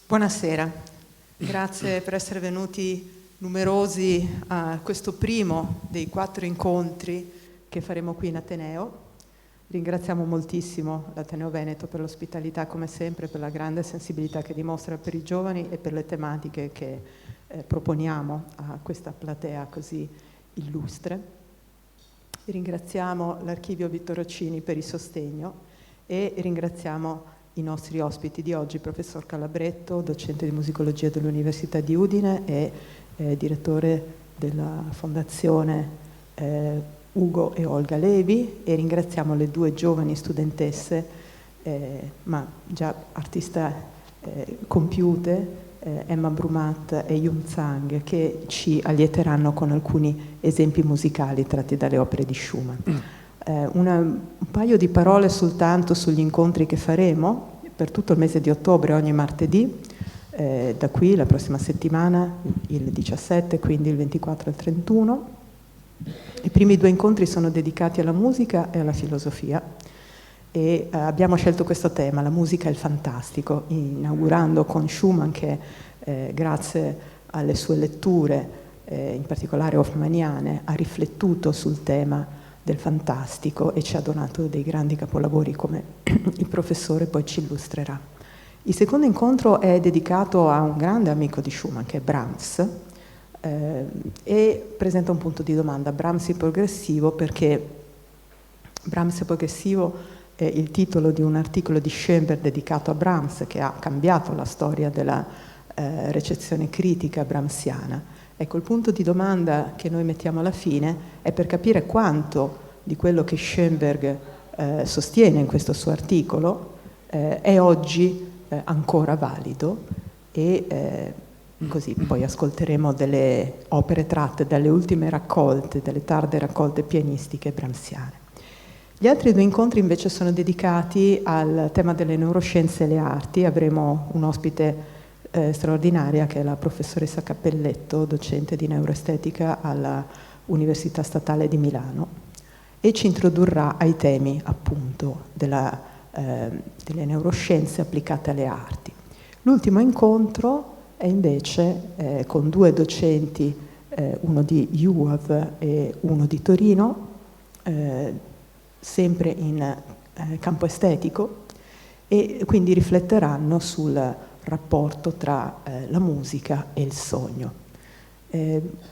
Buonasera, grazie per essere venuti numerosi a questo primo dei 4 incontri che faremo qui in Ateneo. Ringraziamo moltissimo l'Ateneo Veneto per l'ospitalità come sempre, per la grande sensibilità che dimostra per i giovani e per le tematiche che proponiamo a questa platea così illustre. Ringraziamo l'Archivio Vittorio Roccini per il sostegno e ringraziamo i nostri ospiti di oggi, professor Calabretto, docente di musicologia dell'Università di Udine e direttore della Fondazione Ugo e Olga Levi, e ringraziamo le 2 giovani studentesse, ma già artiste compiute, Emma Brumat e Yun Zhang, che ci allieteranno con alcuni esempi musicali tratti dalle opere di Schumann. Un paio di parole soltanto sugli incontri che faremo per tutto il mese di ottobre, ogni martedì, da qui la prossima settimana, il 17, quindi il 24 e il 31. I primi 2 incontri sono dedicati alla musica e alla filosofia e abbiamo scelto questo tema, la musica e il fantastico, inaugurando con Schumann che grazie alle sue letture, in particolare hoffmanniane, ha riflettuto sul tema del fantastico e ci ha donato dei grandi capolavori come il professore poi ci illustrerà. Il secondo incontro è dedicato a un grande amico di Schumann che è Brahms e presenta un punto di domanda. Brahms è progressivo perché Brahms è progressivo è il titolo di un articolo di Schoenberg dedicato a Brahms che ha cambiato la storia della recezione critica brahmsiana. Ecco, il punto di domanda che noi mettiamo alla fine è per capire quanto di quello che Schoenberg sostiene in questo suo articolo è oggi ancora valido e così poi ascolteremo delle opere tratte dalle ultime raccolte, delle tarde raccolte pianistiche brahmsiane. Gli altri 2 incontri invece sono dedicati al tema delle neuroscienze e le arti. Avremo un ospite straordinaria che è la professoressa Cappelletto, docente di neuroestetica alla Università Statale di Milano, e ci introdurrà ai temi appunto delle neuroscienze applicate alle arti. L'ultimo incontro è invece con 2 docenti, uno di UAV e uno di Torino, sempre in campo estetico, e quindi rifletteranno sul rapporto tra la musica e il sogno.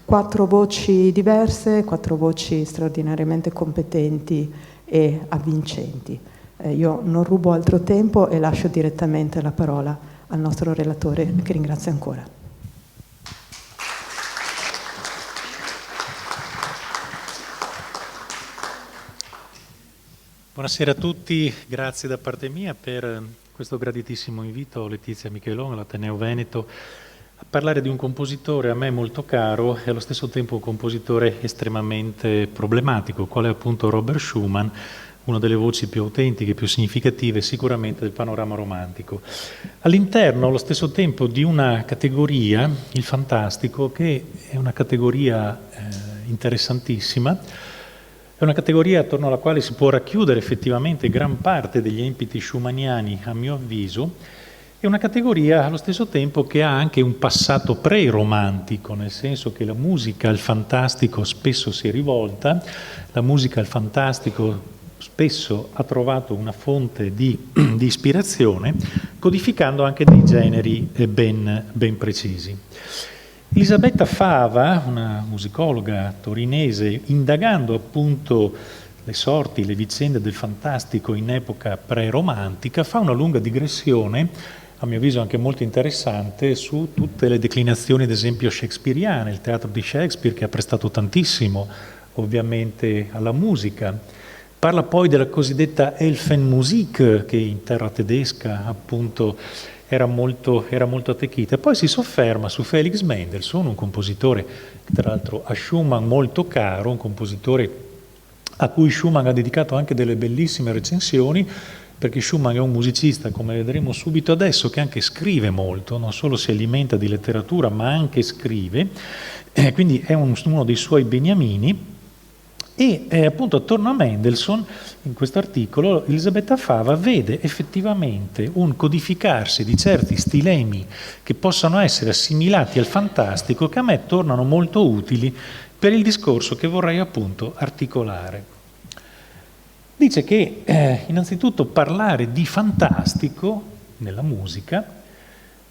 4 voci diverse, 4 voci straordinariamente competenti e avvincenti. Io non rubo altro tempo e lascio direttamente la parola al nostro relatore, che ringrazio ancora. Buonasera a tutti, grazie da parte mia per questo graditissimo invito, Letizia Michelon, all'Ateneo Veneto, a parlare di un compositore a me molto caro e allo stesso tempo un compositore estremamente problematico, quale è appunto Robert Schumann, una delle voci più autentiche, più significative sicuramente del panorama romantico. All'interno, allo stesso tempo, di una categoria, il fantastico, che è una categoria interessantissima, è una categoria attorno alla quale si può racchiudere effettivamente gran parte degli empiti schumanniani, a mio avviso. È una categoria allo stesso tempo che ha anche un passato pre-romantico, nel senso che la musica al fantastico spesso si è rivolta, la musica al fantastico spesso ha trovato una fonte di ispirazione, codificando anche dei generi ben precisi. Elisabetta Fava, una musicologa torinese, indagando appunto le sorti, le vicende del fantastico in epoca pre-romantica, fa una lunga digressione, a mio avviso anche molto interessante, su tutte le declinazioni, ad esempio, shakespeariane, il teatro di Shakespeare che ha prestato tantissimo, ovviamente, alla musica. Parla poi della cosiddetta Elfenmusik, che in terra tedesca appunto era molto attecchita. Poi si sofferma su Felix Mendelssohn, un compositore che tra l'altro a Schumann molto caro, un compositore a cui Schumann ha dedicato anche delle bellissime recensioni, perché Schumann è un musicista, come vedremo subito adesso, che anche scrive molto, non solo si alimenta di letteratura, ma anche scrive, quindi è uno dei suoi beniamini. E appunto attorno a Mendelssohn, in questo articolo, Elisabetta Fava vede effettivamente un codificarsi di certi stilemi che possano essere assimilati al fantastico, che a me tornano molto utili per il discorso che vorrei appunto articolare. Dice che innanzitutto parlare di fantastico nella musica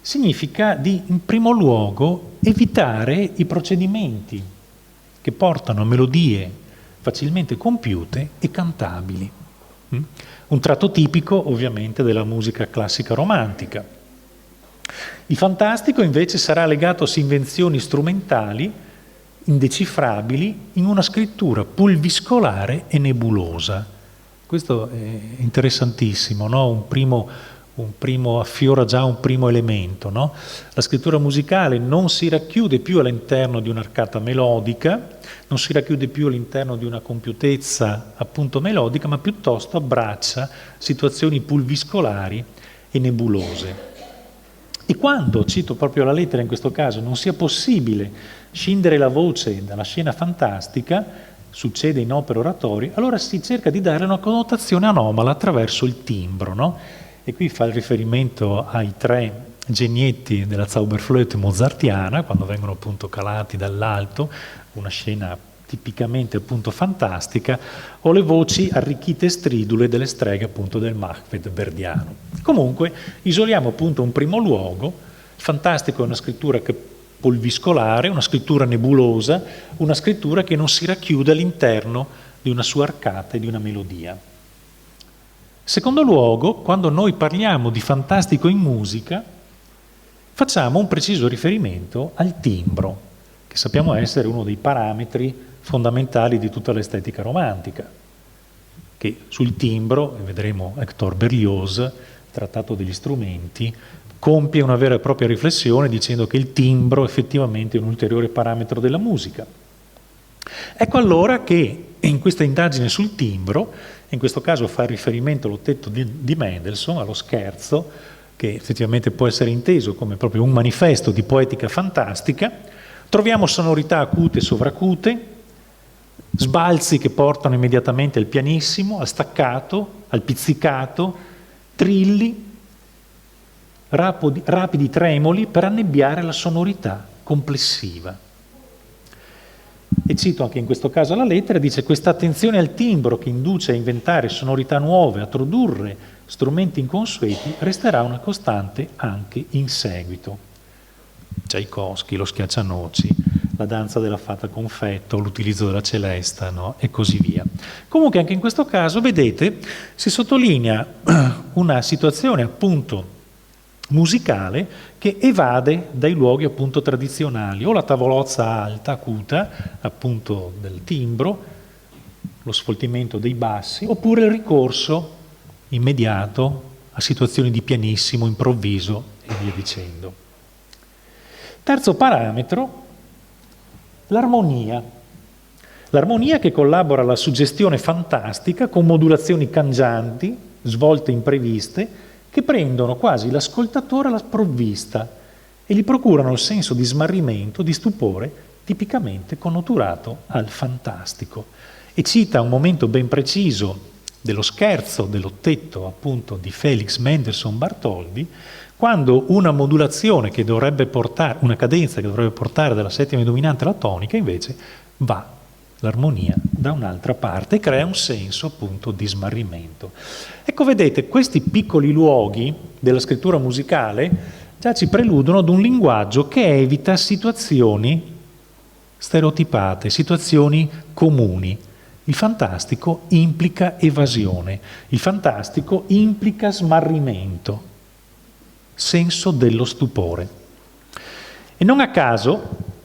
significa in primo luogo evitare i procedimenti che portano a melodie facilmente compiute e cantabili. Un tratto tipico ovviamente della musica classica romantica. Il fantastico invece sarà legato a invenzioni strumentali indecifrabili in una scrittura pulviscolare e nebulosa. Questo è interessantissimo, no? Un primo affiora già un primo elemento, no? La scrittura musicale non si racchiude più all'interno di un'arcata melodica, non si racchiude più all'interno di una compiutezza appunto melodica, ma piuttosto abbraccia situazioni pulviscolari e nebulose. E quando, cito proprio la lettera in questo caso, non sia possibile scindere la voce dalla scena fantastica, succede in opere oratorie, allora si cerca di dare una connotazione anomala attraverso il timbro, no? E qui fa il riferimento ai 3 genietti della Zauberflöte mozartiana, quando vengono appunto calati dall'alto, una scena tipicamente appunto fantastica, o le voci arricchite e stridule delle streghe appunto del Macbeth verdiano. Comunque isoliamo appunto un primo luogo. Il fantastico è una scrittura pulviscolare, una scrittura nebulosa, una scrittura che non si racchiude all'interno di una sua arcata e di una melodia. Secondo luogo, quando noi parliamo di fantastico in musica, facciamo un preciso riferimento al timbro, che sappiamo essere uno dei parametri fondamentali di tutta l'estetica romantica, che sul timbro, e vedremo Hector Berlioz, Trattato degli strumenti, compie una vera e propria riflessione dicendo che il timbro effettivamente è un ulteriore parametro della musica. Ecco allora che in questa indagine sul timbro, in questo caso fa riferimento all'ottetto di Mendelssohn, allo scherzo, che effettivamente può essere inteso come proprio un manifesto di poetica fantastica, troviamo sonorità acute e sovracute, sbalzi che portano immediatamente al pianissimo, al staccato, al pizzicato, trilli, rapidi tremoli per annebbiare la sonorità complessiva. E cito anche in questo caso la lettera, dice: questa attenzione al timbro che induce a inventare sonorità nuove, a trodurre strumenti inconsueti, resterà una costante anche in seguito. Tchaikovsky, lo schiaccianoci, la danza della fata confetto, l'utilizzo della celesta, no? E così via. Comunque anche in questo caso, vedete, si sottolinea una situazione appunto musicale che evade dai luoghi appunto tradizionali, o la tavolozza alta, acuta, appunto del timbro, lo sfoltimento dei bassi, oppure il ricorso immediato a situazioni di pianissimo, improvviso e via dicendo. Terzo parametro, l'armonia. L'armonia che collabora alla suggestione fantastica con modulazioni cangianti, svolte impreviste, che prendono quasi l'ascoltatore alla sprovvista e gli procurano il senso di smarrimento, di stupore, tipicamente connaturato al fantastico. E cita un momento ben preciso dello scherzo dell'ottetto appunto di Felix Mendelssohn Bartholdy, quando una modulazione che dovrebbe portare, una cadenza che dovrebbe portare dalla settima dominante alla tonica, invece va l'armonia da un'altra parte e crea un senso appunto di smarrimento. Ecco, vedete, questi piccoli luoghi della scrittura musicale già ci preludono ad un linguaggio che evita situazioni stereotipate, situazioni comuni. Il fantastico implica evasione, il fantastico implica smarrimento, senso dello stupore. E non a caso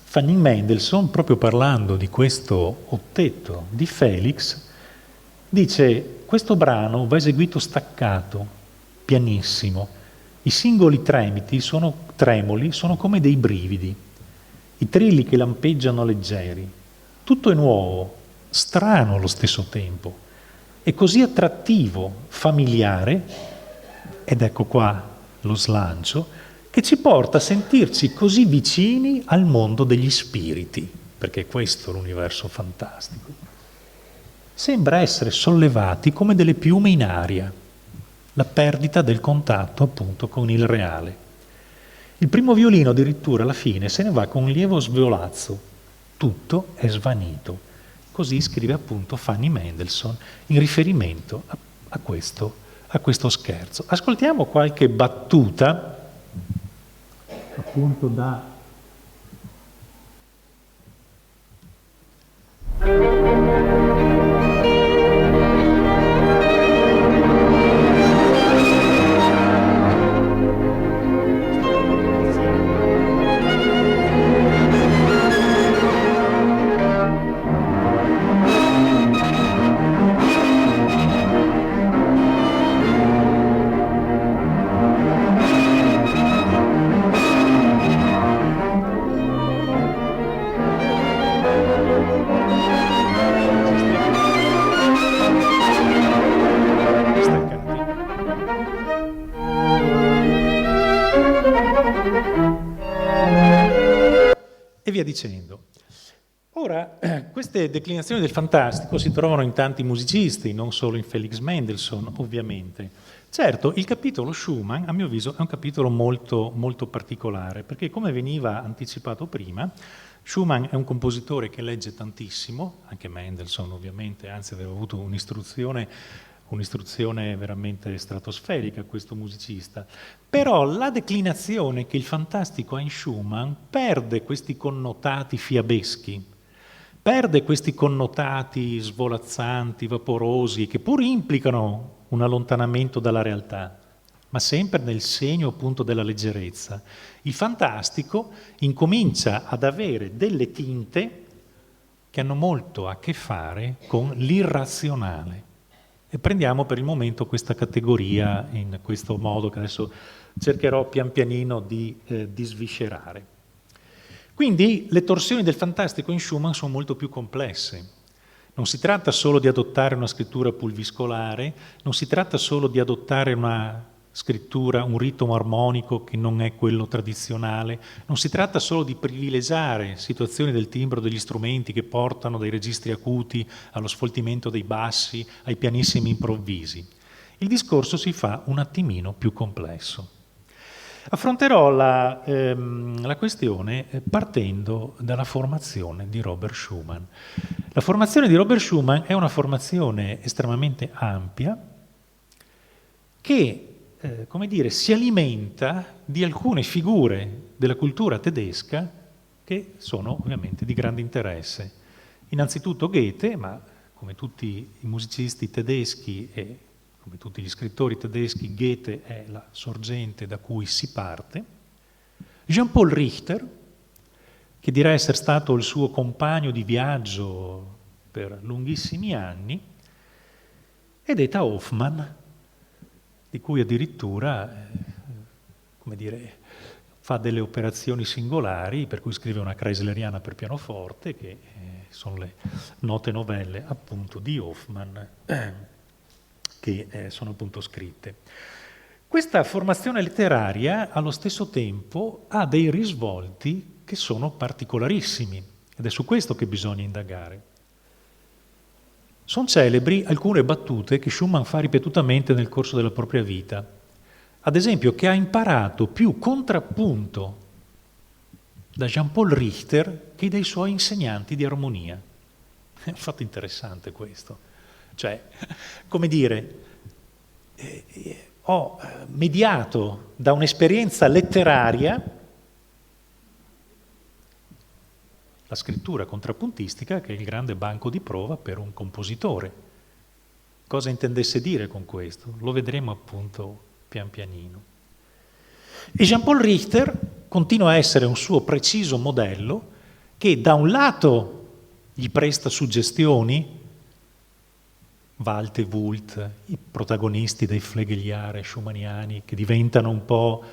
Fanny Mendelssohn, proprio parlando di questo ottetto di Felix, dice: questo brano va eseguito staccato, pianissimo, I singoli tremoli sono come dei brividi, i trilli che lampeggiano leggeri. Tutto è nuovo, strano allo stesso tempo, e così attrattivo, familiare, ed ecco qua lo slancio, che ci porta a sentirci così vicini al mondo degli spiriti, perché questo è l'universo fantastico. Sembra essere sollevati come delle piume in aria, la perdita del contatto appunto con il reale. Il primo violino addirittura alla fine se ne va con un lieve sviolazzo, tutto è svanito. Così scrive appunto Fanny Mendelssohn in riferimento a questo scherzo. Ascoltiamo qualche battuta appunto da e via dicendo. Ora, queste declinazioni del fantastico si trovano in tanti musicisti, non solo in Felix Mendelssohn, ovviamente. Certo, il capitolo Schumann, a mio avviso, è un capitolo molto, molto particolare, perché come veniva anticipato prima, Schumann è un compositore che legge tantissimo, anche Mendelssohn ovviamente, anzi aveva avuto un'istruzione veramente stratosferica questo musicista, però la declinazione che il fantastico ha in Schumann perde questi connotati fiabeschi, perde questi connotati svolazzanti, vaporosi, che pur implicano un allontanamento dalla realtà, ma sempre nel segno appunto della leggerezza. Il fantastico incomincia ad avere delle tinte che hanno molto a che fare con l'irrazionale. E prendiamo per il momento questa categoria in questo modo che adesso cercherò pian pianino di sviscerare. Quindi le torsioni del fantastico in Schumann sono molto più complesse. Non si tratta solo di adottare una scrittura pulviscolare, non si tratta solo di adottare una scrittura, un ritmo armonico che non è quello tradizionale, non si tratta solo di privilegiare situazioni del timbro degli strumenti che portano dai registri acuti allo sfoltimento dei bassi, ai pianissimi improvvisi. Il discorso si fa un attimino più complesso. Affronterò la questione partendo dalla formazione di Robert Schumann. La formazione di Robert Schumann è una formazione estremamente ampia che come dire, si alimenta di alcune figure della cultura tedesca che sono ovviamente di grande interesse. Innanzitutto Goethe, ma come tutti i musicisti tedeschi e come tutti gli scrittori tedeschi, Goethe è la sorgente da cui si parte. Jean-Paul Richter, che dirà essere stato il suo compagno di viaggio per lunghissimi anni, ed Eta Hoffmann, di cui addirittura, come dire, fa delle operazioni singolari, per cui scrive una Kreisleriana per pianoforte, che sono le note novelle appunto di Hoffmann, che sono appunto scritte. Questa formazione letteraria allo stesso tempo ha dei risvolti che sono particolarissimi, ed è su questo che bisogna indagare. Sono celebri alcune battute che Schumann fa ripetutamente nel corso della propria vita. Ad esempio, che ha imparato più contrappunto da Jean-Paul Richter che dai suoi insegnanti di armonia. È un fatto interessante questo. Cioè, come dire, ho mediato da un'esperienza letteraria la scrittura contrappuntistica, che è il grande banco di prova per un compositore. Cosa intendesse dire con questo? Lo vedremo appunto pian pianino. E Jean-Paul Richter continua a essere un suo preciso modello che da un lato gli presta suggestioni, Wald e Wult, i protagonisti dei flegeliare schumanniani che diventano un po'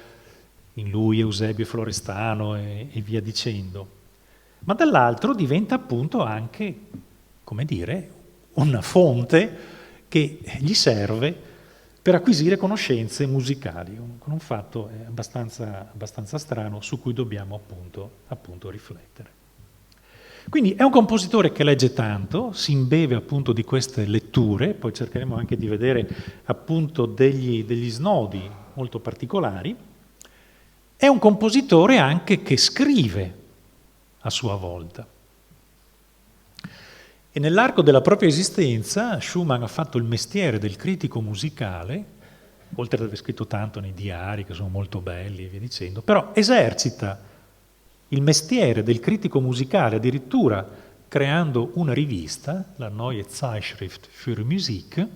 in lui Eusebio e Florestano e via dicendo. Ma dall'altro diventa appunto anche, come dire, una fonte che gli serve per acquisire conoscenze musicali, con un fatto abbastanza strano su cui dobbiamo appunto riflettere. Quindi è un compositore che legge tanto, si imbeve appunto di queste letture, poi cercheremo anche di vedere appunto degli snodi molto particolari. È un compositore anche che scrive a sua volta. E nell'arco della propria esistenza Schumann ha fatto il mestiere del critico musicale, oltre ad aver scritto tanto nei diari, che sono molto belli e via dicendo, però esercita il mestiere del critico musicale addirittura creando una rivista, la Neue Zeitschrift für Musik, in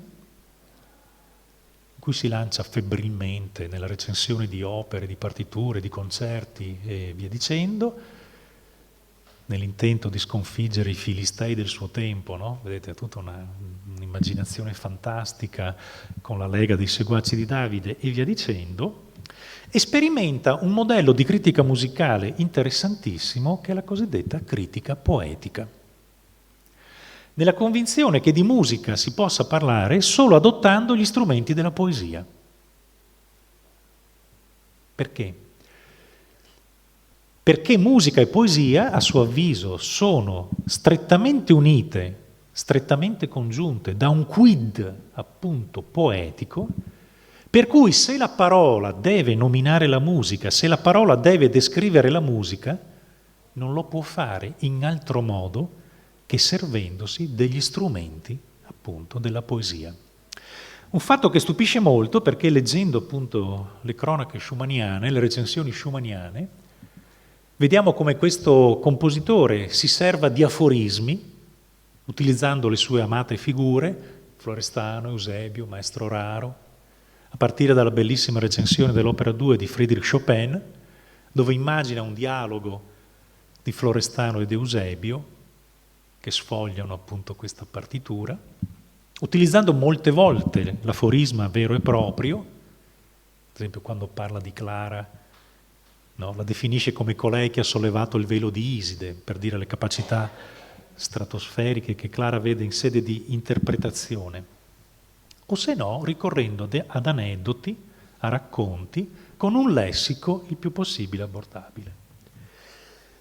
cui si lancia febbrilmente nella recensione di opere, di partiture, di concerti e via dicendo, nell'intento di sconfiggere i filistei del suo tempo, no? Vedete, è tutta un'immaginazione fantastica con la lega dei seguaci di Davide e via dicendo, e sperimenta un modello di critica musicale interessantissimo che è la cosiddetta critica poetica, nella convinzione che di musica si possa parlare solo adottando gli strumenti della poesia. Perché? Perché musica e poesia, a suo avviso, sono strettamente unite, strettamente congiunte da un quid, appunto, poetico, per cui se la parola deve nominare la musica, se la parola deve descrivere la musica, non lo può fare in altro modo che servendosi degli strumenti, appunto, della poesia. Un fatto che stupisce molto perché leggendo, appunto, le cronache schumanniane, le recensioni schumanniane, vediamo come questo compositore si serva di aforismi, utilizzando le sue amate figure, Florestano, Eusebio, Maestro Raro, a partire dalla bellissima recensione dell'Opera 2 di Friedrich Chopin, dove immagina un dialogo di Florestano ed Eusebio, che sfogliano appunto questa partitura, utilizzando molte volte l'aforisma vero e proprio, ad esempio quando parla di Clara, no? La definisce come colei che ha sollevato il velo di Iside, per dire le capacità stratosferiche che Clara vede in sede di interpretazione. O se no, ricorrendo ad aneddoti, a racconti, con un lessico il più possibile abbordabile.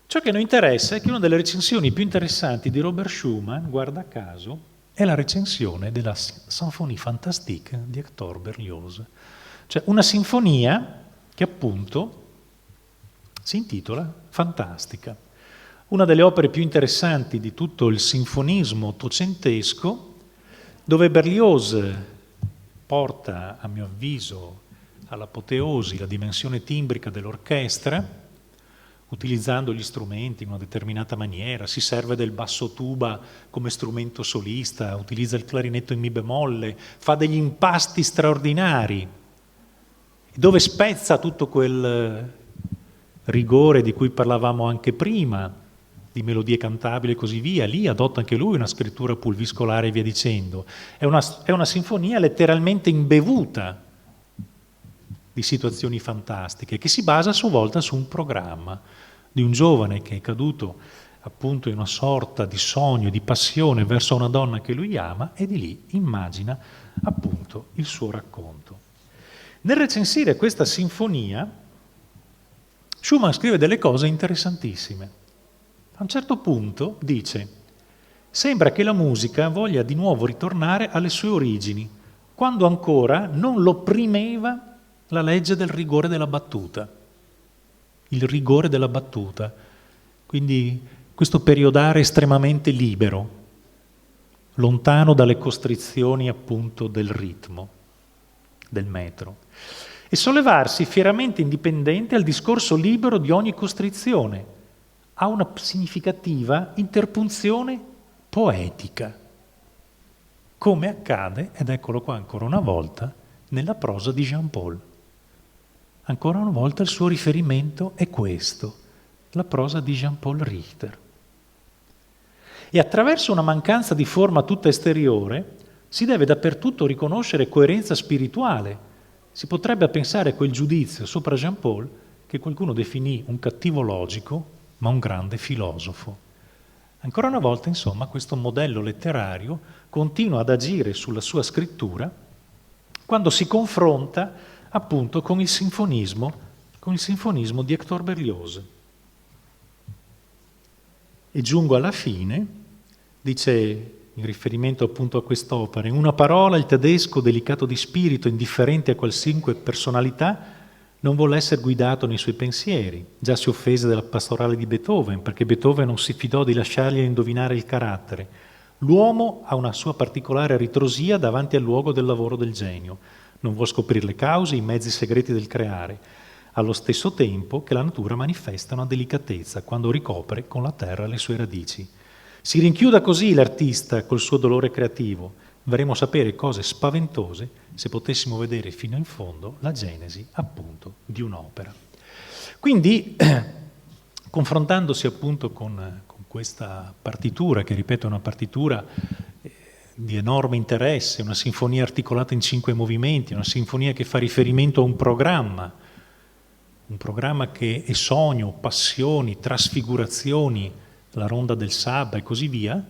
Ciò che noi interessa è che una delle recensioni più interessanti di Robert Schumann, guarda caso, è la recensione della Symphonie Fantastique di Hector Berlioz, cioè una sinfonia che appunto si intitola Fantastica, una delle opere più interessanti di tutto il sinfonismo ottocentesco, dove Berlioz porta, a mio avviso, all'apoteosi la dimensione timbrica dell'orchestra, utilizzando gli strumenti in una determinata maniera, si serve del basso tuba come strumento solista, utilizza il clarinetto in mi bemolle, fa degli impasti straordinari, dove spezza tutto quel rigore di cui parlavamo anche prima, di melodie cantabili e così via. Lì adotta anche lui una scrittura pulviscolare e via dicendo. È una sinfonia letteralmente imbevuta di situazioni fantastiche, che si basa a sua volta su un programma di un giovane che è caduto appunto in una sorta di sogno, di passione verso una donna che lui ama, e di lì immagina appunto il suo racconto. Nel recensire questa sinfonia, Schumann scrive delle cose interessantissime. A un certo punto dice: sembra che la musica voglia di nuovo ritornare alle sue origini, quando ancora non l'opprimeva la legge del rigore della battuta. Il rigore della battuta, quindi questo periodare estremamente libero, lontano dalle costrizioni appunto del ritmo, del metro, e sollevarsi fieramente indipendente al discorso libero di ogni costrizione, ha una significativa interpunzione poetica, come accade, ed eccolo qua ancora una volta, nella prosa di Jean Paul. Ancora una volta il suo riferimento è questo, la prosa di Jean Paul Richter. E attraverso una mancanza di forma tutta esteriore, si deve dappertutto riconoscere coerenza spirituale. Si potrebbe pensare quel giudizio sopra Jean Paul che qualcuno definì un cattivo logico, ma un grande filosofo. Ancora una volta, insomma, questo modello letterario continua ad agire sulla sua scrittura quando si confronta appunto con il sinfonismo di Hector Berlioz. E giungo alla fine, dice in riferimento appunto a quest'opera, in una parola il tedesco, delicato di spirito, indifferente a qualsivoglia personalità, non volle essere guidato nei suoi pensieri. Già si offese della pastorale di Beethoven, perché Beethoven non si fidò di lasciargli indovinare il carattere. L'uomo ha una sua particolare ritrosia davanti al luogo del lavoro del genio. Non vuol scoprire le cause, i mezzi segreti del creare, allo stesso tempo che la natura manifesta una delicatezza quando ricopre con la terra le sue radici. Si rinchiuda così l'artista col suo dolore creativo. Vorremmo sapere cose spaventose se potessimo vedere fino in fondo la genesi appunto di un'opera. Quindi, confrontandosi appunto con questa partitura, che ripeto è una partitura di enorme interesse, una sinfonia articolata in 5 movimenti, una sinfonia che fa riferimento a un programma che è sogno, passioni, trasfigurazioni, la ronda del Sabba e così via,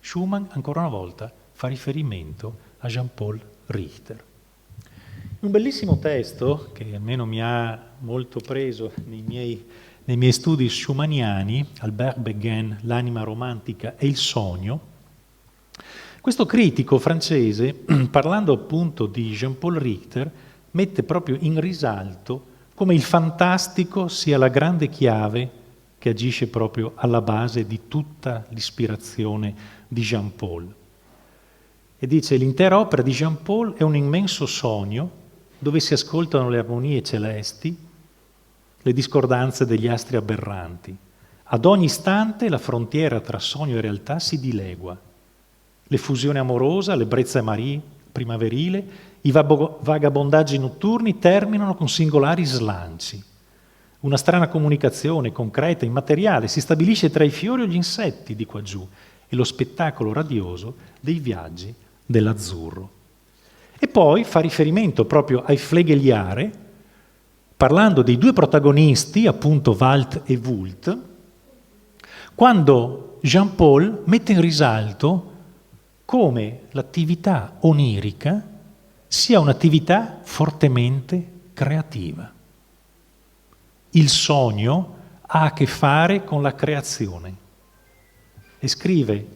Schumann ancora una volta fa riferimento a Jean-Paul Richter. Un bellissimo testo che almeno mi ha molto preso nei miei studi schumanniani, Albert Béguin, L'anima romantica e il sogno. Questo critico francese, parlando appunto di Jean-Paul Richter, mette proprio in risalto come il fantastico sia la grande chiave che agisce proprio alla base di tutta l'ispirazione di Jean-Paul. E dice: l'intera opera di Jean-Paul è un immenso sogno dove si ascoltano le armonie celesti, le discordanze degli astri aberranti. Ad ogni istante la frontiera tra sogno e realtà si dilegua. L'effusione amorosa, l'ebbrezza primaverile, i vagabondaggi notturni terminano con singolari slanci. Una strana comunicazione concreta, immateriale, si stabilisce tra i fiori o gli insetti di qua giù e lo spettacolo radioso dei viaggi dell'azzurro. E poi fa riferimento proprio ai Flegeliare, parlando dei 2 protagonisti, appunto Wald e Wulf, quando Jean-Paul mette in risalto come l'attività onirica sia un'attività fortemente creativa. Il sogno ha a che fare con la creazione. E scrive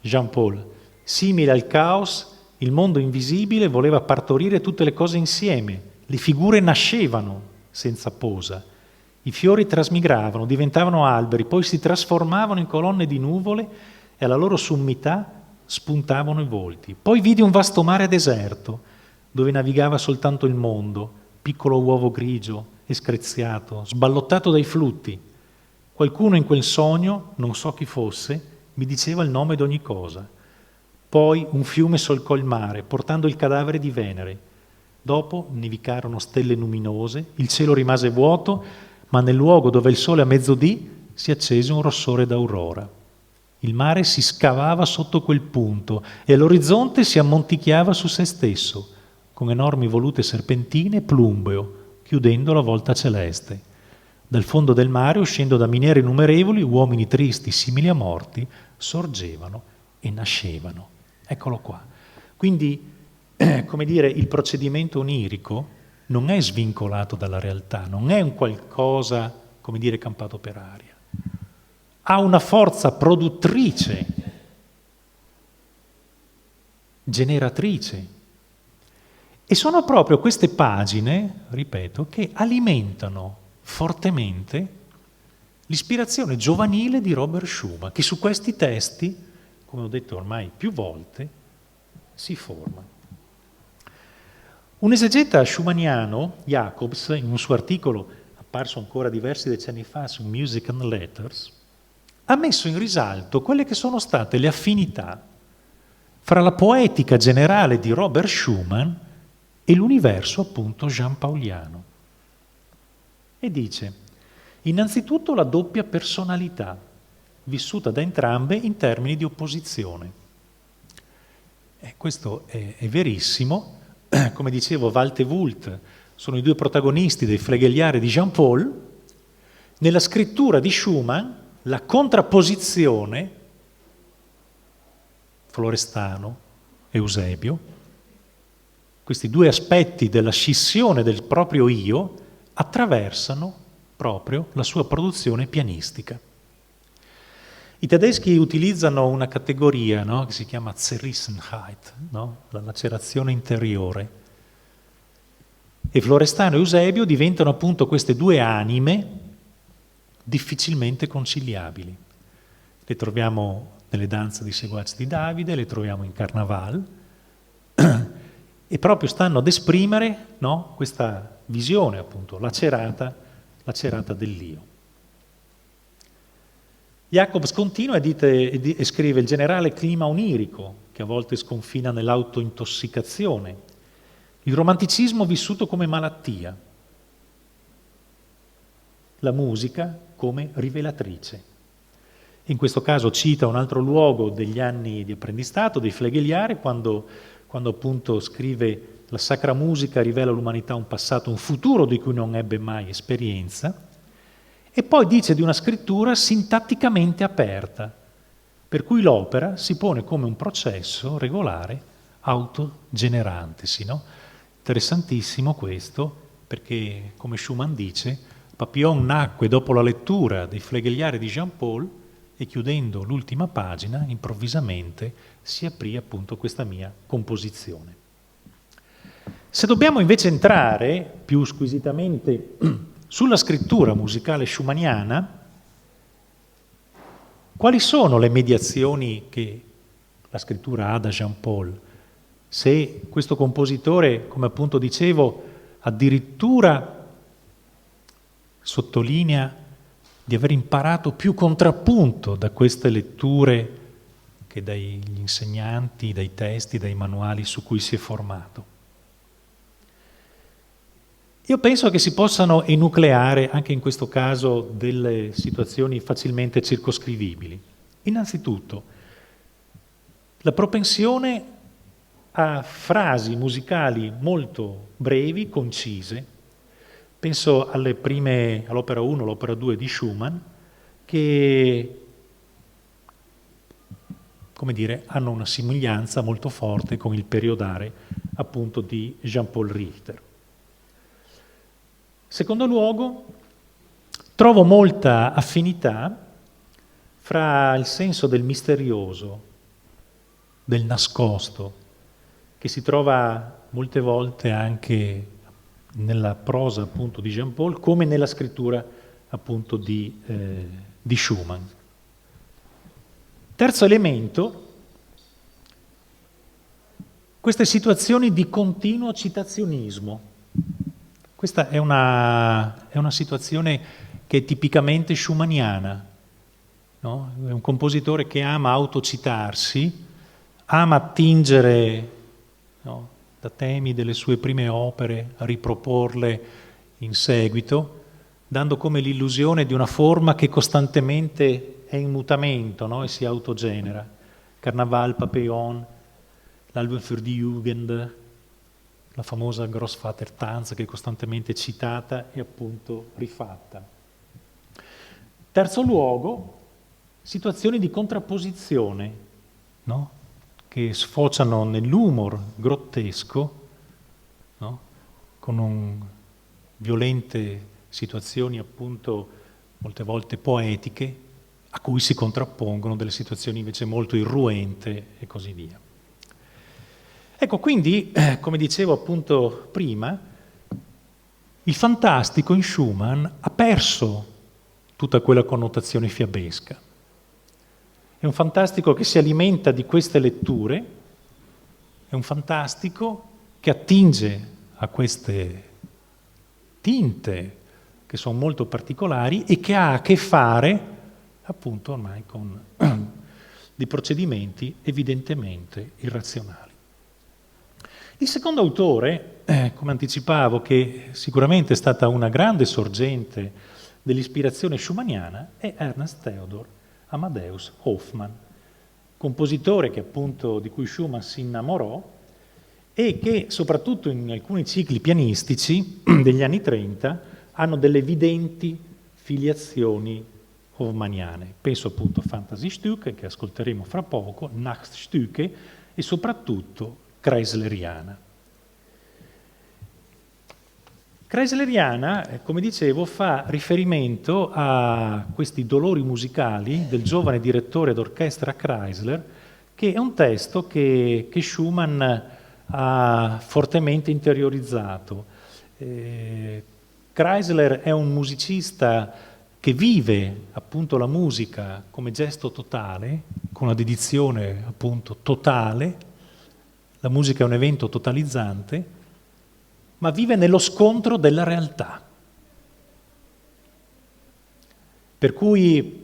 Jean-Paul: simile al caos, il mondo invisibile voleva partorire tutte le cose insieme, le figure nascevano senza posa, i fiori trasmigravano, diventavano alberi, poi si trasformavano in colonne di nuvole e alla loro sommità spuntavano i volti. Poi vidi un vasto mare deserto, dove navigava soltanto il mondo, piccolo uovo grigio e screziato, sballottato dai flutti. Qualcuno in quel sogno, non so chi fosse, mi diceva il nome di ogni cosa. Poi un fiume solcò il mare, portando il cadavere di Venere. Dopo nevicarono stelle luminose, il cielo rimase vuoto, ma nel luogo dove il sole a mezzodì si accese un rossore d'aurora. Il mare si scavava sotto quel punto e all'orizzonte si ammonticchiava su se stesso, con enormi volute serpentine e plumbeo, chiudendo la volta celeste. Dal fondo del mare, uscendo da miniere innumerevoli, uomini tristi, simili a morti, sorgevano e nascevano. Eccolo qua. Quindi, come dire, il procedimento onirico non è svincolato dalla realtà, non è un qualcosa, come dire, campato per aria. Ha una forza produttrice, generatrice. E sono proprio queste pagine, ripeto, che alimentano fortemente l'ispirazione giovanile di Robert Schumann, che su questi testi, come ho detto ormai più volte, si forma. Un esegeta schumanniano, Jacobs, in un suo articolo apparso ancora diversi decenni fa su Music and Letters, ha messo in risalto quelle che sono state le affinità fra la poetica generale di Robert Schumann e l'universo appunto giampauliano. E dice: innanzitutto la doppia personalità, vissuta da entrambe in termini di opposizione. Questo è verissimo. Come dicevo, Walt e Wult sono i due protagonisti dei Flegeliari di Jean Paul. Nella scrittura di Schumann la contrapposizione Florestano, Eusebio, questi due aspetti della scissione del proprio io attraversano proprio la sua produzione pianistica. I tedeschi utilizzano una categoria, no, che si chiama Zerrissenheit, no? La lacerazione interiore. E Florestano e Eusebio diventano appunto queste due anime difficilmente conciliabili. Le troviamo nelle danze di seguaci di Davide, le troviamo in Carnaval, e proprio stanno ad esprimere, no, questa visione appunto lacerata dell'io. Jacobs continua e scrive: il generale clima onirico, che a volte sconfina nell'autointossicazione, il romanticismo vissuto come malattia, la musica come rivelatrice. In questo caso cita un altro luogo degli anni di apprendistato, dei Flegeliari, quando appunto scrive: la sacra musica rivela all'umanità un passato, un futuro di cui non ebbe mai esperienza. E poi dice di una scrittura sintatticamente aperta, per cui l'opera si pone come un processo regolare autogenerantesi, no? Interessantissimo questo, perché come Schumann dice, Papillon nacque dopo la lettura dei Flegeliari di Jean Paul e chiudendo l'ultima pagina, improvvisamente si aprì appunto questa mia composizione. Se dobbiamo invece entrare più squisitamente sulla scrittura musicale schumanniana, quali sono le mediazioni che la scrittura ha da Jean Paul? Se questo compositore, come appunto dicevo, addirittura sottolinea di aver imparato più contrappunto da queste letture che dagli insegnanti, dai testi, dai manuali su cui si è formato. Io penso che si possano enucleare anche in questo caso delle situazioni facilmente circoscrivibili. Innanzitutto, la propensione a frasi musicali molto brevi, concise. Penso all'opera 1, l'opera 2 di Schumann, che, come dire, hanno una somiglianza molto forte con il periodare appunto di Jean-Paul Richter. Secondo luogo, trovo molta affinità fra il senso del misterioso, del nascosto, che si trova molte volte anche nella prosa appunto di Jean Paul, come nella scrittura appunto di Schumann. Terzo elemento, queste situazioni di continuo citazionismo. Questa è una situazione che è tipicamente schumanniana, no? È un compositore che ama autocitarsi, ama attingere, no, da temi delle sue prime opere, a riproporle in seguito, dando come l'illusione di una forma che costantemente è in mutamento, no? E si autogenera. Carnaval, Papillon, l'Album für die Jugend, la famosa Großvatertanz che è costantemente citata e appunto rifatta. Terzo luogo, situazioni di contrapposizione, no? Che sfociano nell'humor grottesco, no? Con violente situazioni appunto molte volte poetiche, a cui si contrappongono delle situazioni invece molto irruente e così via. Ecco, quindi, come dicevo appunto prima, il fantastico in Schumann ha perso tutta quella connotazione fiabesca. È un fantastico che si alimenta di queste letture, è un fantastico che attinge a queste tinte che sono molto particolari e che ha a che fare appunto ormai con dei procedimenti evidentemente irrazionali. Il secondo autore, come anticipavo, che sicuramente è stata una grande sorgente dell'ispirazione schumanniana, è Ernst Theodor Amadeus Hoffmann, compositore che appunto di cui Schumann si innamorò e che soprattutto in alcuni cicli pianistici degli anni 30 hanno delle evidenti filiazioni hoffmanniane. Penso appunto a Fantasy-Stücke, che ascolteremo fra poco, Nachtstücke e soprattutto Kreisleriana. Kreisleriana, come dicevo, fa riferimento a questi dolori musicali del giovane direttore d'orchestra Kreisler, che è un testo che Schumann ha fortemente interiorizzato. Kreisler è un musicista che vive appunto la musica come gesto totale, con una dedizione appunto totale. La musica è un evento totalizzante, ma vive nello scontro della realtà. Per cui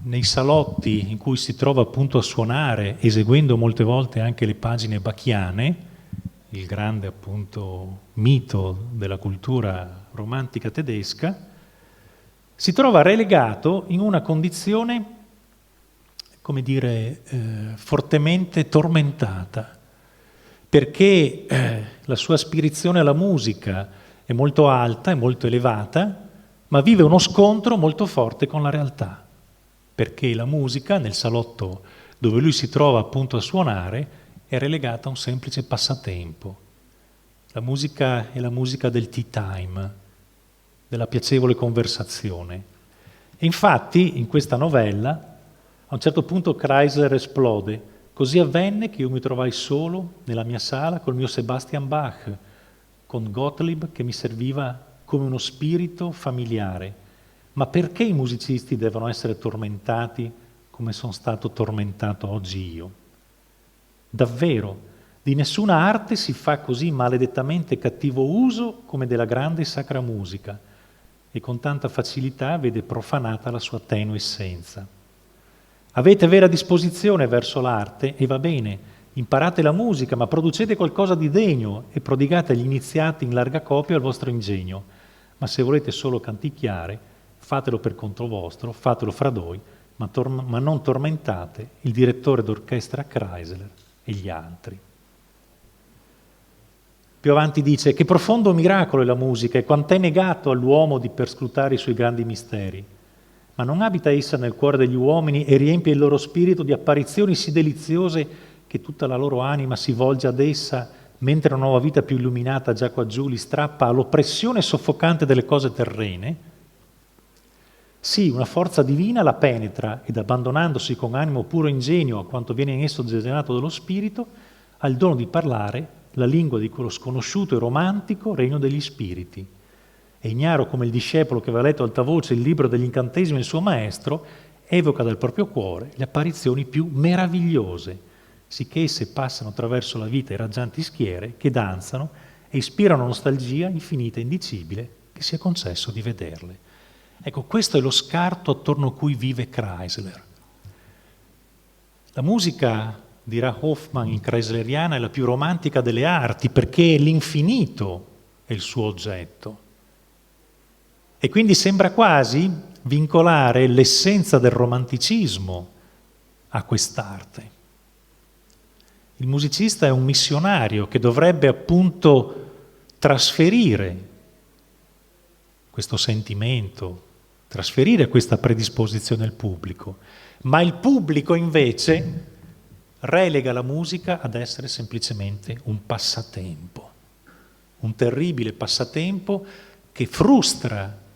nei salotti in cui si trova appunto a suonare, eseguendo molte volte anche le pagine bachiane, il grande appunto mito della cultura romantica tedesca, si trova relegato in una condizione, come dire, fortemente tormentata, perché la sua aspirazione alla musica è molto alta, è molto elevata, ma vive uno scontro molto forte con la realtà, perché la musica, nel salotto dove lui si trova appunto a suonare, è relegata a un semplice passatempo. La musica è la musica del tea time, della piacevole conversazione. E infatti, in questa novella, a un certo punto Kreisler esplode. Così avvenne che io mi trovai solo nella mia sala col mio Sebastian Bach, con Gottlieb che mi serviva come uno spirito familiare. Ma perché i musicisti devono essere tormentati come sono stato tormentato oggi io? Davvero, di nessuna arte si fa così maledettamente cattivo uso come della grande e sacra musica, e con tanta facilità vede profanata la sua tenue essenza. Avete vera disposizione verso l'arte e va bene, imparate la musica, ma producete qualcosa di degno e prodigate agli iniziati in larga copia il vostro ingegno. Ma se volete solo canticchiare, fatelo per conto vostro, fatelo fra voi, ma non tormentate il direttore d'orchestra Kreisler e gli altri. Più avanti dice: che profondo miracolo è la musica e quant'è negato all'uomo di perscrutare i suoi grandi misteri. Ma non abita essa nel cuore degli uomini e riempie il loro spirito di apparizioni sì deliziose che tutta la loro anima si volge ad essa, mentre una nuova vita più illuminata già qua giù li strappa all'oppressione soffocante delle cose terrene? Sì, una forza divina la penetra ed abbandonandosi con animo puro e ingenio a quanto viene in esso generato dello spirito, ha il dono di parlare la lingua di quello sconosciuto e romantico regno degli spiriti. E ignaro come il discepolo che aveva letto alta voce il libro degli incantesimi del suo maestro evoca dal proprio cuore le apparizioni più meravigliose, sicché esse passano attraverso la vita i raggianti schiere che danzano e ispirano nostalgia infinita e indicibile che sia concesso di vederle. Ecco, questo è lo scarto attorno a cui vive Kreisler. La musica, dirà Hoffmann in Kreisleriana, è la più romantica delle arti perché l'infinito è il suo oggetto. E quindi sembra quasi vincolare l'essenza del romanticismo a quest'arte. Il musicista è un missionario che dovrebbe appunto trasferire questo sentimento, trasferire questa predisposizione al pubblico, ma il pubblico invece relega la musica ad essere semplicemente un passatempo, un terribile passatempo che frustra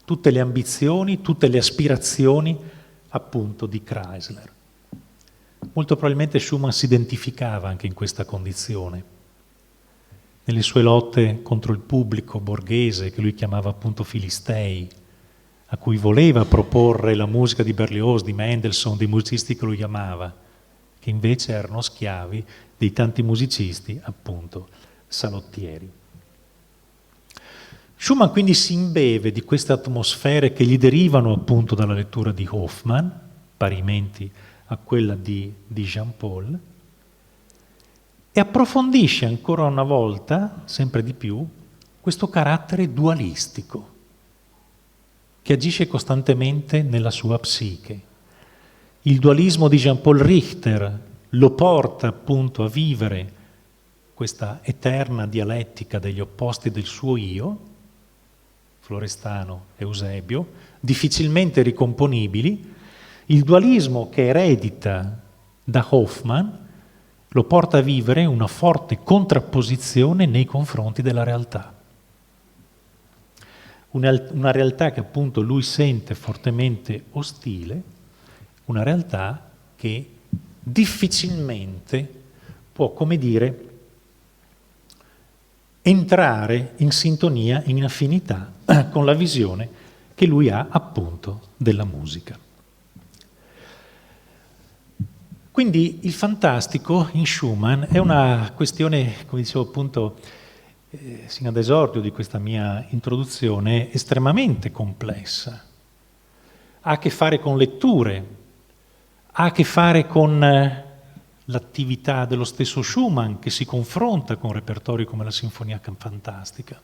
tutte le ambizioni, tutte le aspirazioni appunto di Kreisler. Molto probabilmente Schumann si identificava anche in questa condizione. Nelle sue lotte contro il pubblico borghese, che lui chiamava appunto filistei, a cui voleva proporre la musica di Berlioz, di Mendelssohn, dei musicisti che lui amava, che invece erano schiavi dei tanti musicisti appunto salottieri. Schumann quindi si imbeve di queste atmosfere che gli derivano appunto dalla lettura di Hoffmann, parimenti a quella di Jean Paul, e approfondisce ancora una volta, sempre di più, questo carattere dualistico che agisce costantemente nella sua psiche. Il dualismo di Jean-Paul Richter lo porta appunto a vivere questa eterna dialettica degli opposti del suo io, Florestano, Eusebio, difficilmente ricomponibili. Il dualismo che eredita da Hoffmann lo porta a vivere una forte contrapposizione nei confronti della realtà. Una realtà che appunto lui sente fortemente ostile, una realtà che difficilmente può, come dire, entrare in sintonia, in affinità con la visione che lui ha appunto della musica. Quindi il fantastico in Schumann è una questione, come dicevo appunto sin ad esordio di questa mia introduzione, estremamente complessa. Ha a che fare con letture, ha a che fare con l'attività dello stesso Schumann che si confronta con repertori come la Sinfonia Fantastica,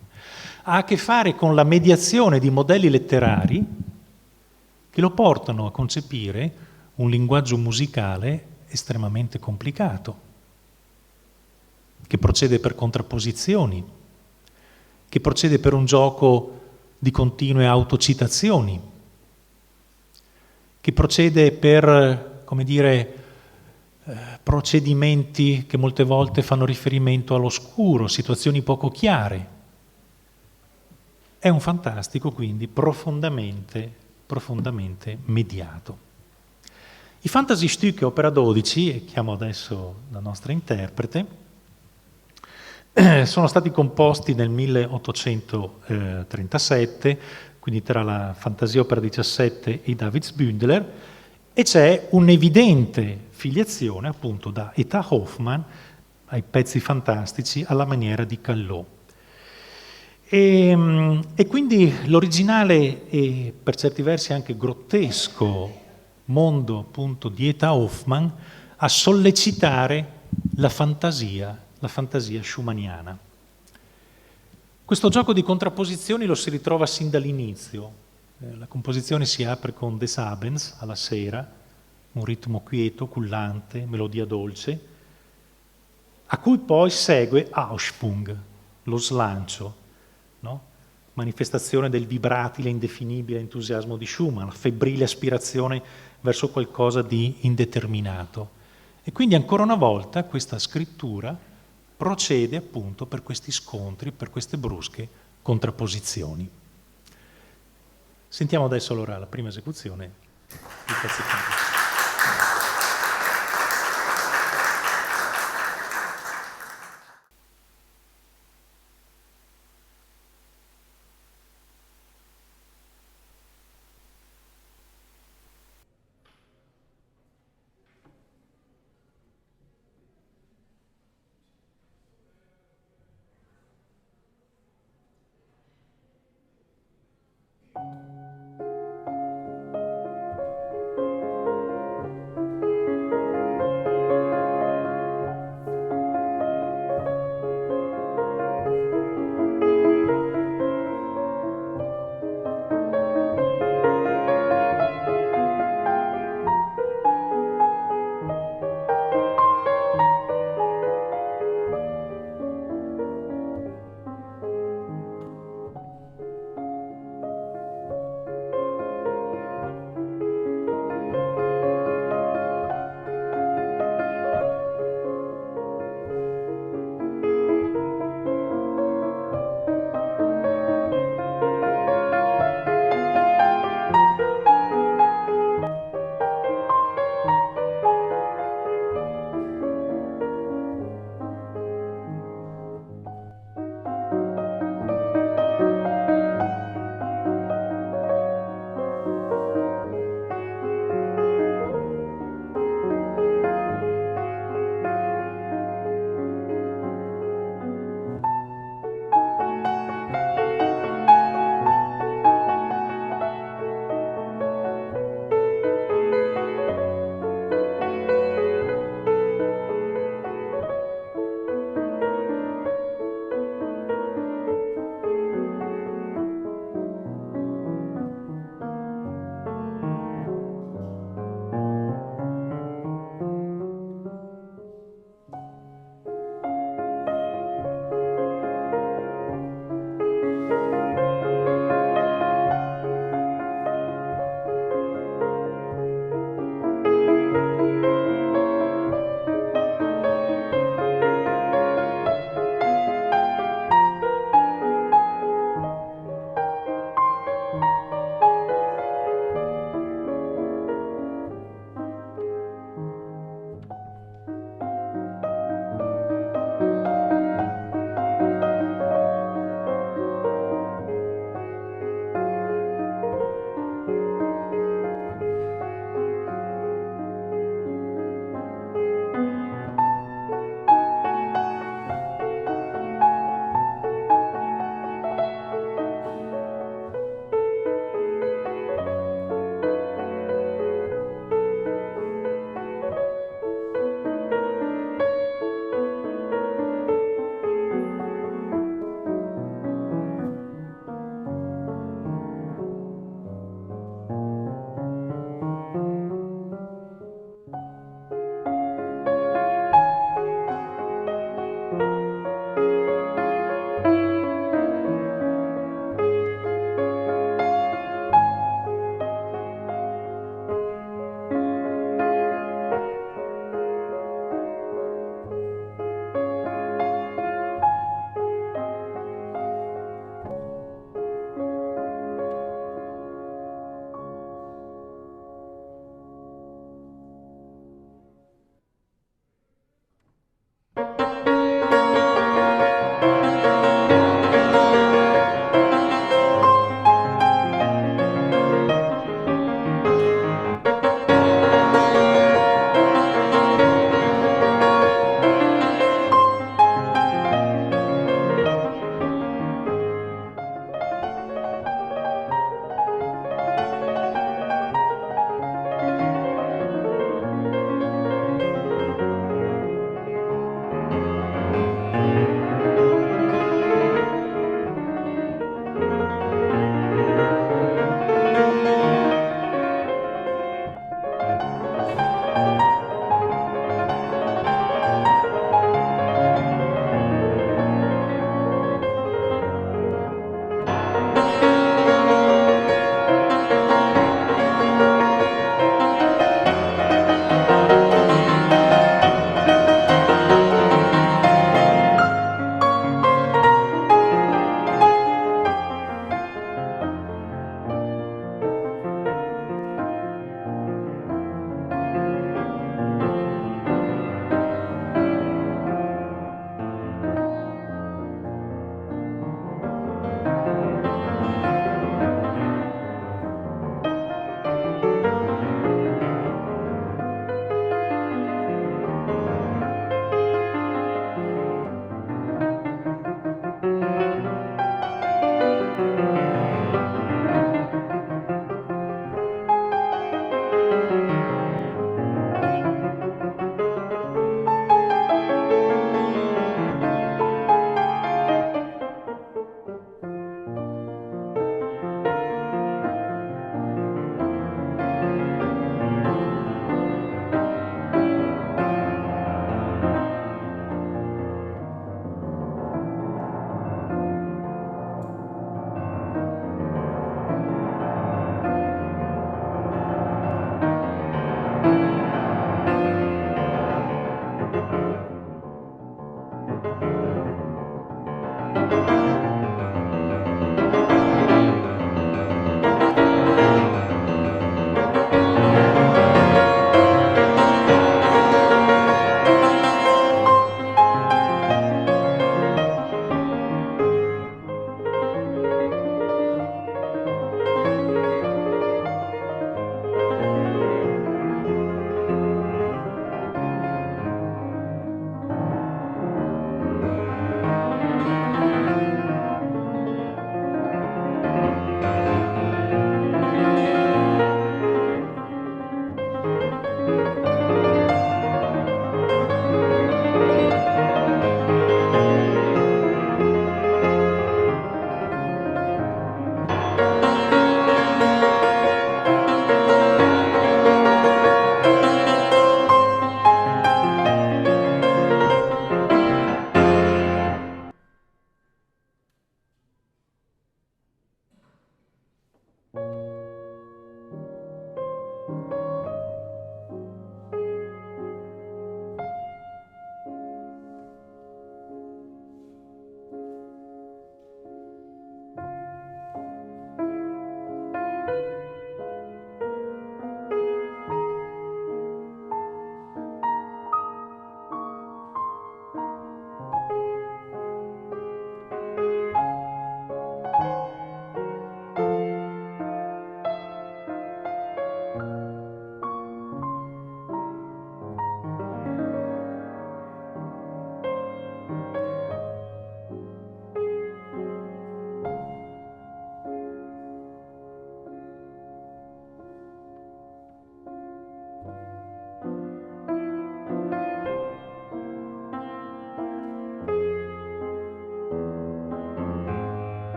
ha a che fare con la mediazione di modelli letterari che lo portano a concepire un linguaggio musicale estremamente complicato, che procede per contrapposizioni, che procede per un gioco di continue autocitazioni, che procede per, come dire, procedimenti che molte volte fanno riferimento all'oscuro, situazioni poco chiare. È un fantastico quindi profondamente mediato. I Fantasy-Stücke opera 12, e chiamo adesso la nostra interprete, sono stati composti nel 1837, quindi tra la Fantasia opera 17 e i Davidsbündler, e c'è un'evidente filiazione appunto da Eta Hoffmann ai pezzi fantastici alla maniera di Callot. E quindi l'originale e per certi versi anche grottesco mondo appunto di Eta Hoffmann a sollecitare la fantasia schumanniana. Questo gioco di contrapposizioni lo si ritrova sin dall'inizio. La composizione si apre con Des Abends, alla sera, un ritmo quieto, cullante, melodia dolce, a cui poi segue Aufschwung, lo slancio, no? Manifestazione del vibratile, indefinibile entusiasmo di Schumann, febbrile aspirazione verso qualcosa di indeterminato. E quindi ancora una volta questa scrittura procede appunto per questi scontri, per queste brusche contrapposizioni. Sentiamo adesso allora la prima esecuzione di pezzi fantastici.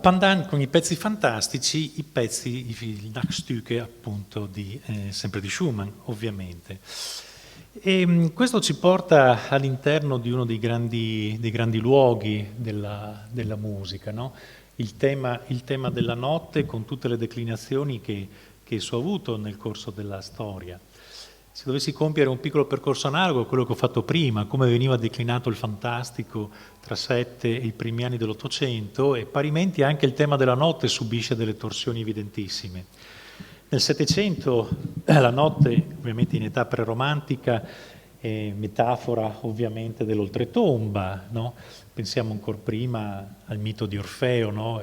Pandan con i pezzi fantastici, il Nachtstücke appunto sempre di Schumann, ovviamente. E questo ci porta all'interno di uno dei grandi luoghi della musica, no? Il tema della notte con tutte le declinazioni che esso ha avuto nel corso della storia. Se dovessi compiere un piccolo percorso analogo a quello che ho fatto prima, come veniva declinato il fantastico tra 7 e i primi anni dell'Ottocento, e parimenti anche il tema della notte subisce delle torsioni evidentissime. Nel Settecento la notte, ovviamente in età preromantica, è metafora ovviamente dell'oltretomba, no? Pensiamo ancora prima al mito di Orfeo, no?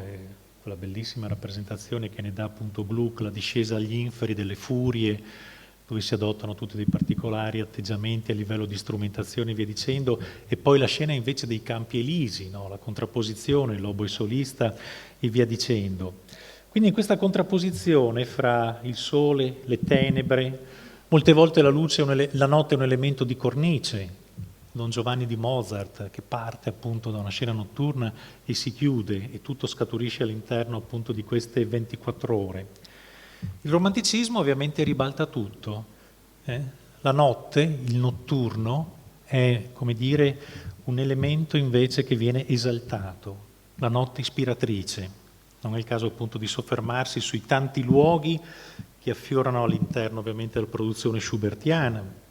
Quella bellissima rappresentazione che ne dà appunto Gluck, la discesa agli inferi delle furie, dove si adottano tutti dei particolari atteggiamenti a livello di strumentazione e via dicendo, e poi la scena invece dei Campi Elisi, no? La contrapposizione, l'oboe solista e via dicendo. Quindi in questa contrapposizione fra il sole, le tenebre, molte volte la notte è un elemento di cornice, Don Giovanni di Mozart, che parte appunto da una scena notturna e si chiude, e tutto scaturisce all'interno appunto di queste 24 ore. Il romanticismo ovviamente ribalta tutto. La notte, il notturno, è, come dire, un elemento invece che viene esaltato, la notte ispiratrice. Non è il caso appunto di soffermarsi sui tanti luoghi che affiorano all'interno ovviamente della produzione schubertiana,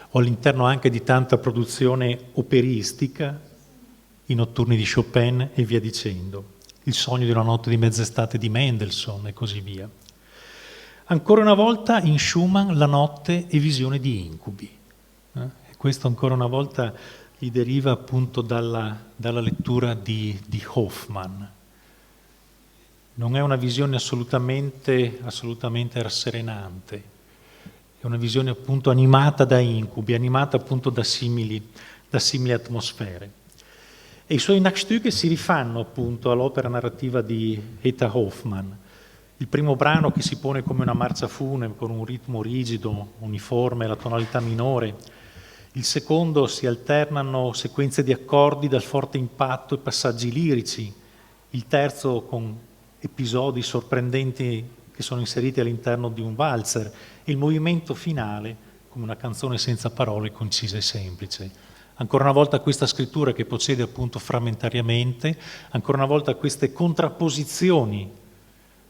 o all'interno anche di tanta produzione operistica, i notturni di Chopin e via dicendo, il sogno di una notte di mezz'estate di Mendelssohn e così via. Ancora una volta in Schumann la notte è visione di incubi. E questo ancora una volta gli deriva appunto dalla lettura di Hoffmann. Non è una visione assolutamente rasserenante, è una visione appunto animata da incubi, animata appunto da simili atmosfere. E i suoi Nachtstücke si rifanno appunto all'opera narrativa di Eta Hoffmann. Il primo brano che si pone come una marcia funebre con un ritmo rigido, uniforme, la tonalità minore. Il secondo si alternano sequenze di accordi dal forte impatto e passaggi lirici. Il terzo con episodi sorprendenti che sono inseriti all'interno di un valzer. E il movimento finale come una canzone senza parole, concisa e semplice. Ancora una volta questa scrittura che procede appunto frammentariamente, ancora una volta queste contrapposizioni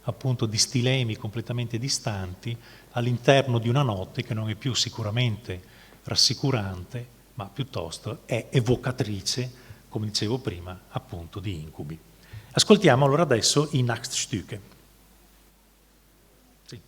appunto di stilemi completamente distanti all'interno di una notte che non è più sicuramente rassicurante, ma piuttosto è evocatrice, come dicevo prima, appunto di incubi. Ascoltiamo allora adesso i Nachtstücke. Sì.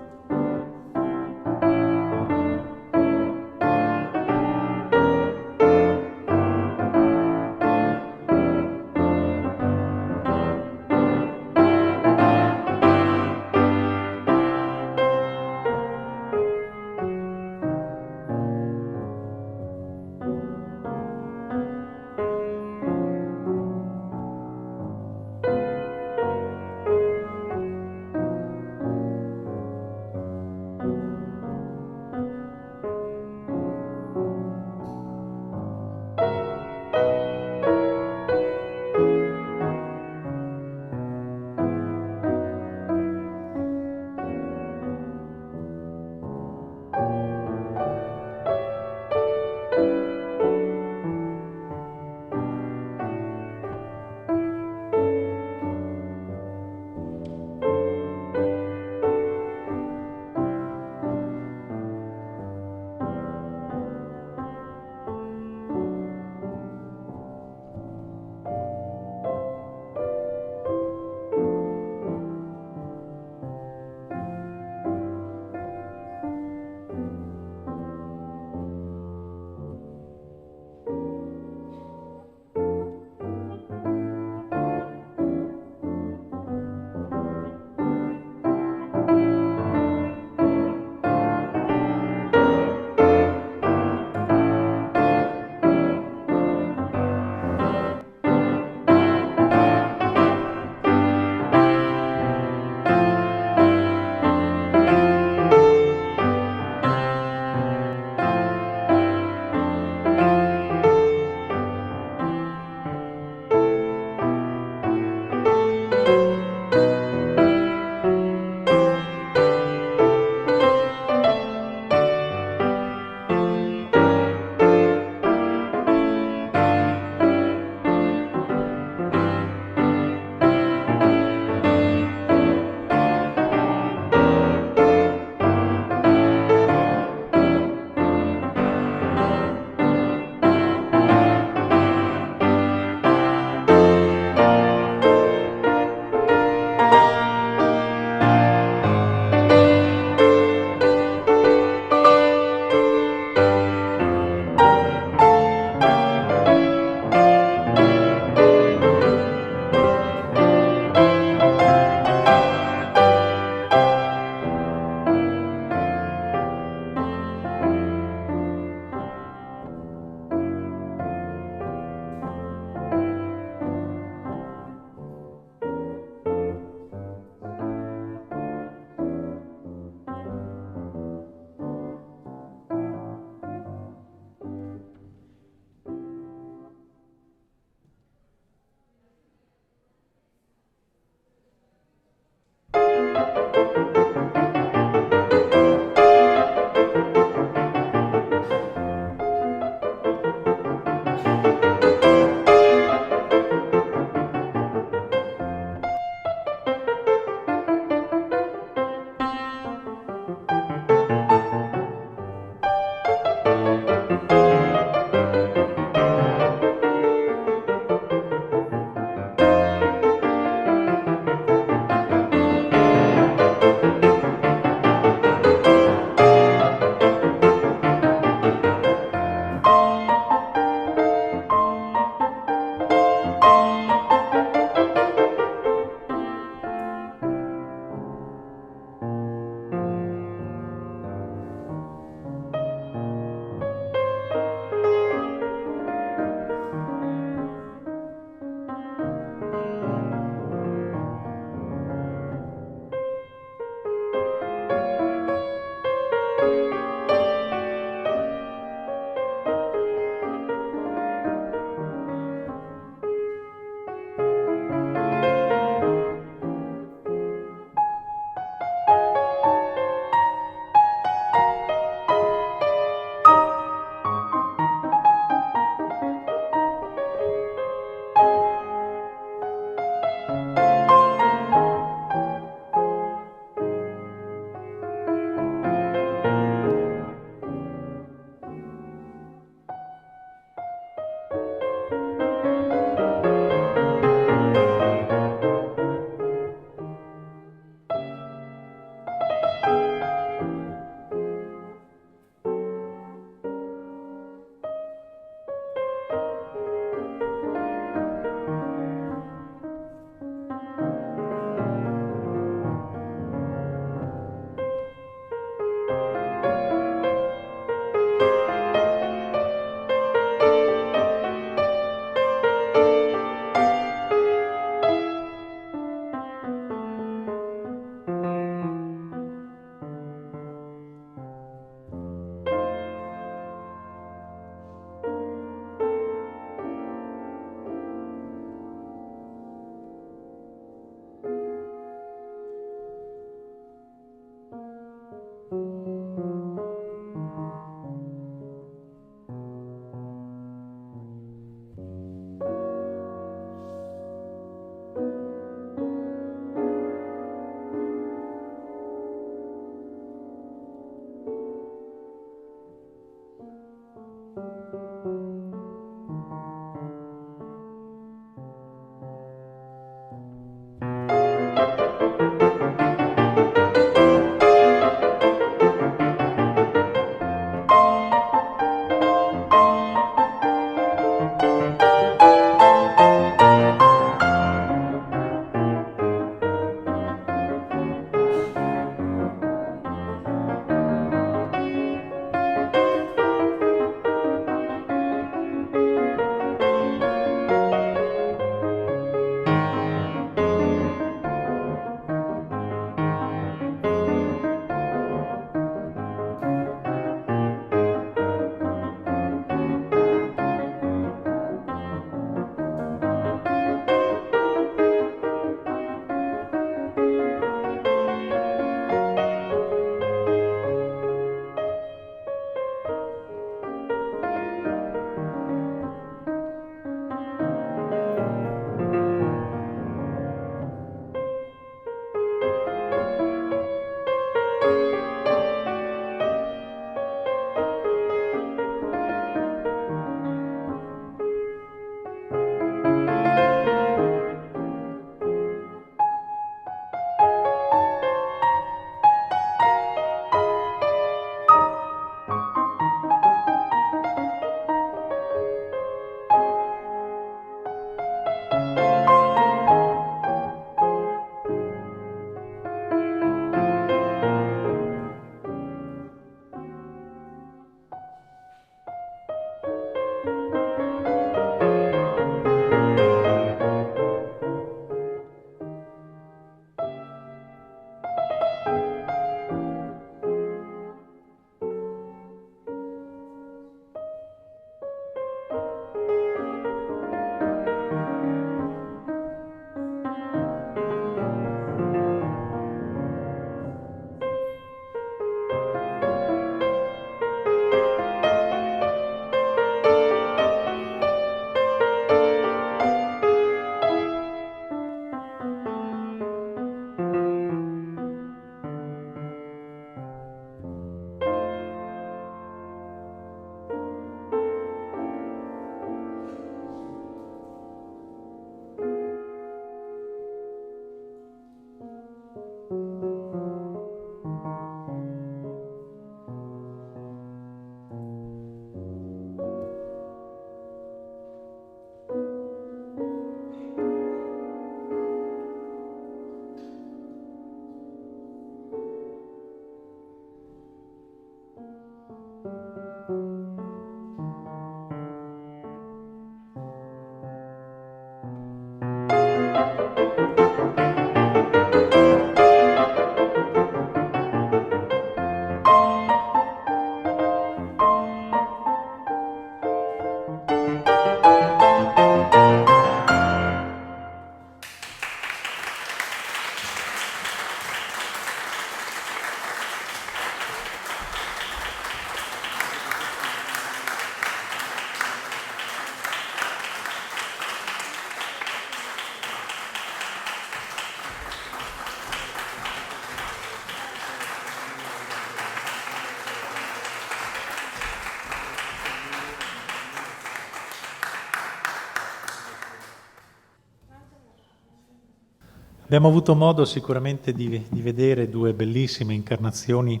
Abbiamo avuto modo sicuramente di vedere due bellissime incarnazioni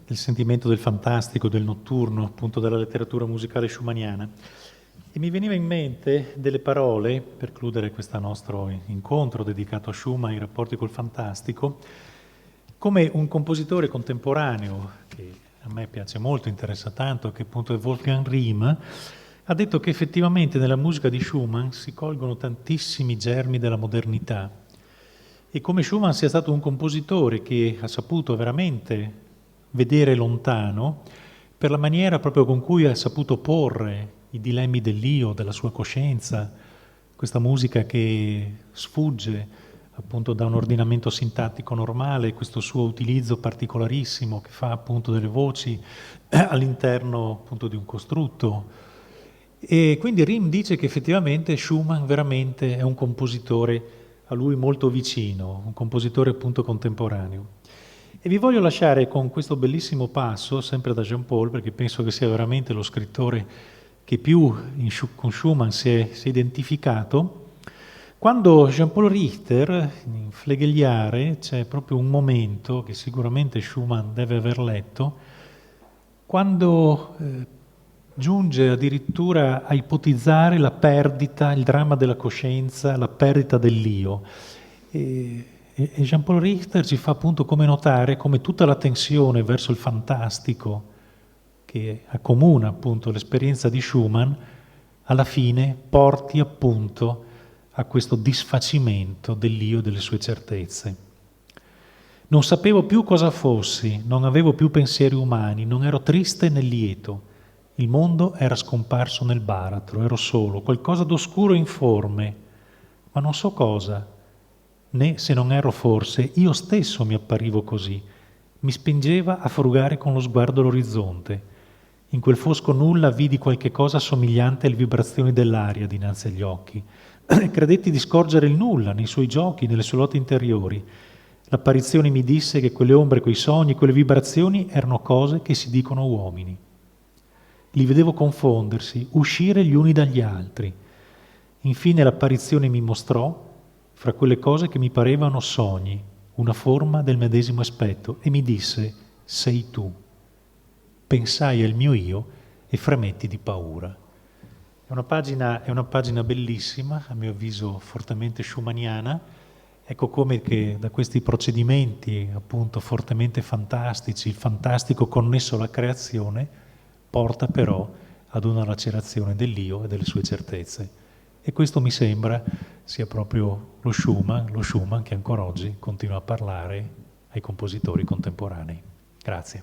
del sentimento del fantastico, del notturno, appunto della letteratura musicale schumanniana. E mi veniva in mente delle parole, per chiudere questo nostro incontro dedicato a Schumann, i rapporti col fantastico, come un compositore contemporaneo, che a me piace molto, interessa tanto, che appunto è Wolfgang Riem, ha detto che effettivamente nella musica di Schumann si colgono tantissimi germi della modernità e come Schumann sia stato un compositore che ha saputo veramente vedere lontano per la maniera proprio con cui ha saputo porre i dilemmi dell'io, della sua coscienza, questa musica che sfugge appunto da un ordinamento sintattico normale, questo suo utilizzo particolarissimo che fa appunto delle voci all'interno appunto di un costrutto. E quindi Riem dice che effettivamente Schumann veramente è un compositore a lui molto vicino, un compositore appunto contemporaneo. E vi voglio lasciare con questo bellissimo passo, sempre da Jean Paul, perché penso che sia veramente lo scrittore che più con Schumann si è identificato. Quando Jean Paul Richter, in Flegelliare, c'è proprio un momento che sicuramente Schumann deve aver letto, quando giunge addirittura a ipotizzare la perdita, il dramma della coscienza, la perdita dell'io. E Jean-Paul Richter ci fa appunto come notare come tutta la tensione verso il fantastico che accomuna appunto l'esperienza di Schumann alla fine porti appunto a questo disfacimento dell'io e delle sue certezze. Non sapevo più cosa fossi, non avevo più pensieri umani, non ero triste né lieto. Il mondo era scomparso nel baratro, ero solo, qualcosa d'oscuro e informe, ma non so cosa, né se non ero forse, io stesso mi apparivo così. Mi spingeva a frugare con lo sguardo l'orizzonte. In quel fosco nulla vidi qualche cosa somigliante alle vibrazioni dell'aria dinanzi agli occhi. Credetti di scorgere il nulla nei suoi giochi, nelle sue lotte interiori. L'apparizione mi disse che quelle ombre, quei sogni, quelle vibrazioni erano cose che si dicono uomini. Li vedevo confondersi, uscire gli uni dagli altri. Infine l'apparizione mi mostrò, fra quelle cose che mi parevano sogni, una forma del medesimo aspetto e mi disse: sei tu. Pensai al mio io e fremetti di paura. È una pagina bellissima, a mio avviso fortemente schumanniana. Ecco come che da questi procedimenti appunto fortemente fantastici, il fantastico connesso alla creazione, porta però ad una lacerazione dell'io e delle sue certezze. E questo mi sembra sia proprio lo Schumann che ancora oggi continua a parlare ai compositori contemporanei. Grazie.